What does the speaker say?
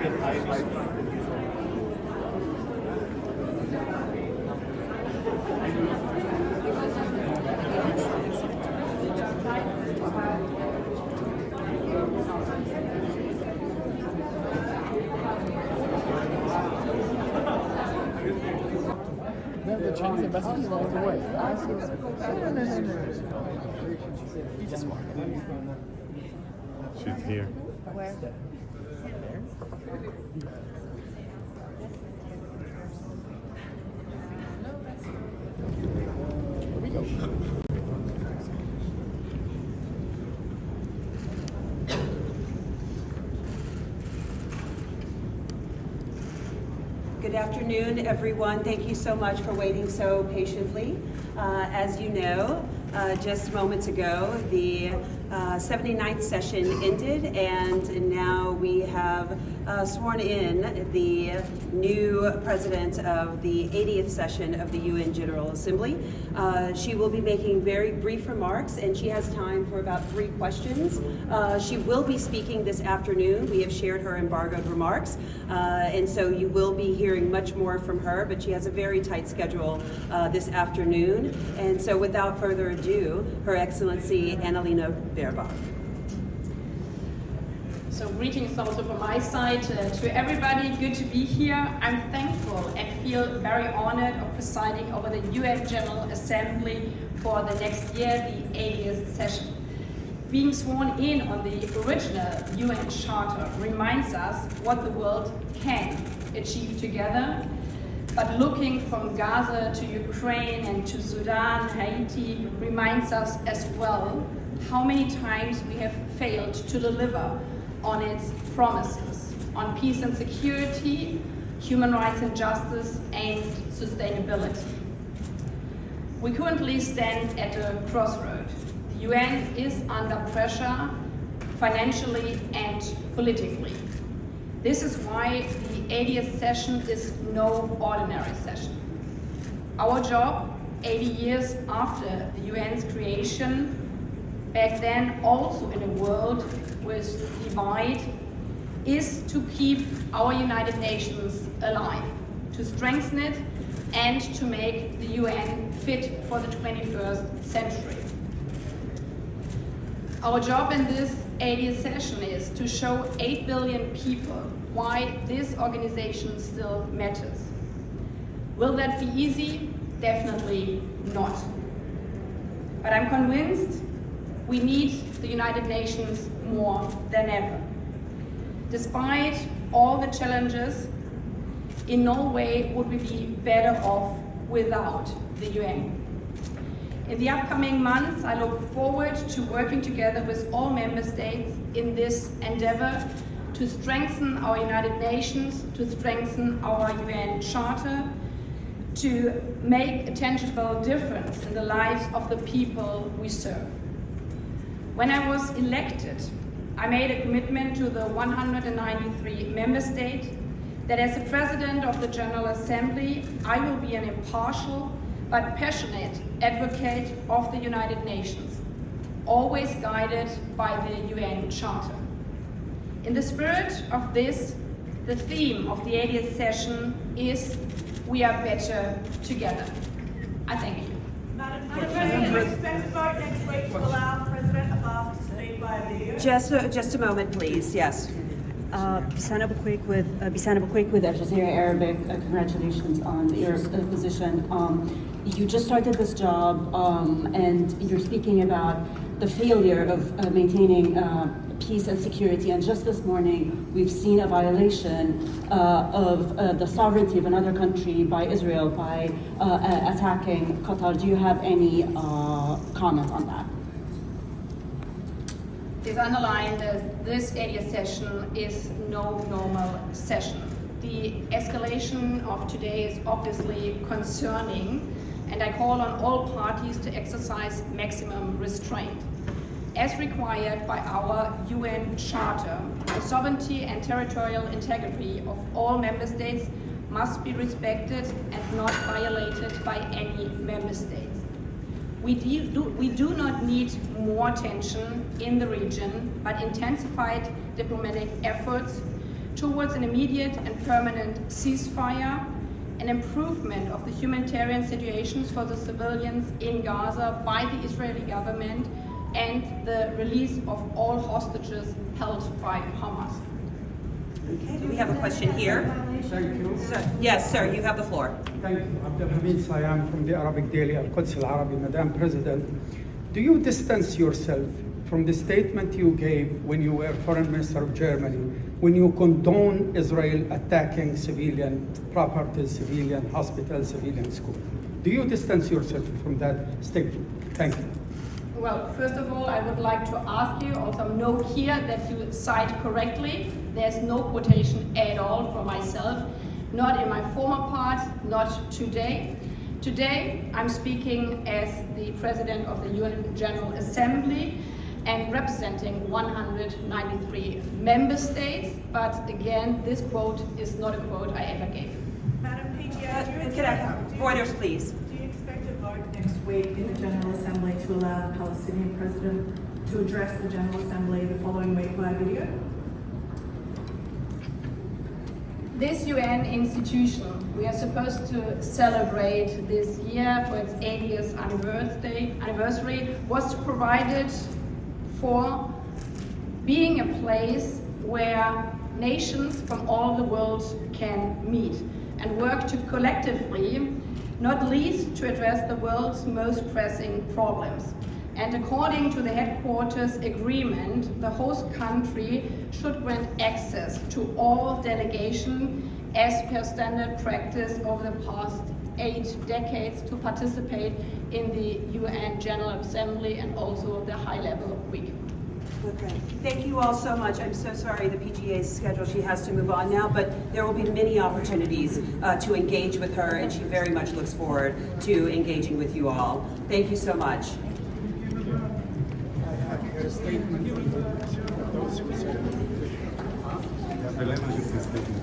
The Chinese ambassador walked away. No. He just walked away. She's here. Where? Here we go. Good afternoon, everyone. Thank you so much for waiting so patiently. As you know, just moments ago, the 79th session ended, and now we have sworn in the new president of the 80th session of the UN General Assembly. She will be making very brief remarks, and she has time for about 3 questions. She will be speaking this afternoon. We have shared her embargoed remarks, and so you will be hearing much more from her, but she has a very tight schedule this afternoon. And so without further ado, Her Excellency Annalena Baerbock. So greetings also from my side to everybody. Good to be here. I'm thankful and feel very honored of presiding over the UN General Assembly for the next year, the 80th session. Being sworn in on the original UN Charter reminds us what the world can achieve together. But looking from Gaza to Ukraine and to Sudan, Haiti reminds us as well how many times we have failed to deliver on its promises on peace and security, human rights and justice, and sustainability. We currently stand at a crossroad. The UN is under pressure financially and politically. This is why the 80th session is no ordinary session. Our job, 80 years after the UN's creation, back then also in a world with divide, is to keep our United Nations alive, to strengthen it, and to make the UN fit for the 21st century. Our job in this 80th session is to show 8 billion people why this organization still matters. Will that be easy? Definitely not. But I'm convinced we need the United Nations more than ever. Despite all the challenges, in no way would we be better off without the UN. In the upcoming months, I look forward to working together with all member states in this endeavor to strengthen our United Nations, to strengthen our UN Charter, to make a tangible difference in the lives of the people we serve. When I was elected, I made a commitment to the 193 member states that as the President of the General Assembly, I will be an impartial but passionate advocate of the United Nations, always guided by the UN Charter. In the spirit of this, the theme of the 80th session is "We are better together." I thank you. Madam President, we expect a vote next week to allow President Abbas to speak by video. Just a moment, please. Yes. Bisana Bakwik with Al Jazeera Arabic. Congratulations on your position. You just started this job, and you're speaking about the failure of maintaining peace and security. And just this morning, we've seen a violation of the sovereignty of another country by Israel by attacking Qatar. Do you have any comment on that? Please underline that this 80th session is no normal session. The escalation of today is obviously concerning, and I call on all parties to exercise maximum restraint. As required by our UN Charter, the sovereignty and territorial integrity of all member states must be respected and not violated by any member states. We do not need more tension in the region, but intensified diplomatic efforts towards an immediate and permanent ceasefire, an improvement of the humanitarian situations for the civilians in Gaza by the Israeli government, and the release of all hostages held by Hamas. Okay, do we have a question here? Thank you. Yes, sir, you have the floor. Thank you. Abdelhamid Sayam from the Arabic daily Al-Quds Al-Arabi. Madam President, do you distance yourself from the statement you gave when you were Foreign Minister of Germany, when you condone Israel attacking civilian properties, civilian hospitals, civilian schools? Do you distance yourself from that statement? Thank you. Well, first of all, I would like to ask you, also note here that you cite correctly. There's no quotation at all from myself, not in my former part, not today. Today, I'm speaking as the President of the UN General Assembly and representing 193 member states, but again, this quote is not a quote I ever gave. Madam PGR, Can I have Reuters, please? do you expect a vote next week in the General Assembly to allow the Palestinian president to address the General Assembly the following week by video? This UN institution we are supposed to celebrate this year for its 80th anniversary was provided for being a place where nations from all the world can meet and work to collectively, not least to address the world's most pressing problems. And according to the headquarters agreement, the host country should grant access to all delegations as per standard practice over the past 8 decades to participate in the UN General Assembly and also the high-level week. Okay. Thank you all so much. I'm so sorry the PGA's schedule, she has to move on now, but there will be many opportunities to engage with her, and she very much looks forward to engaging with you all. Thank you so much. Annalena, you can speak in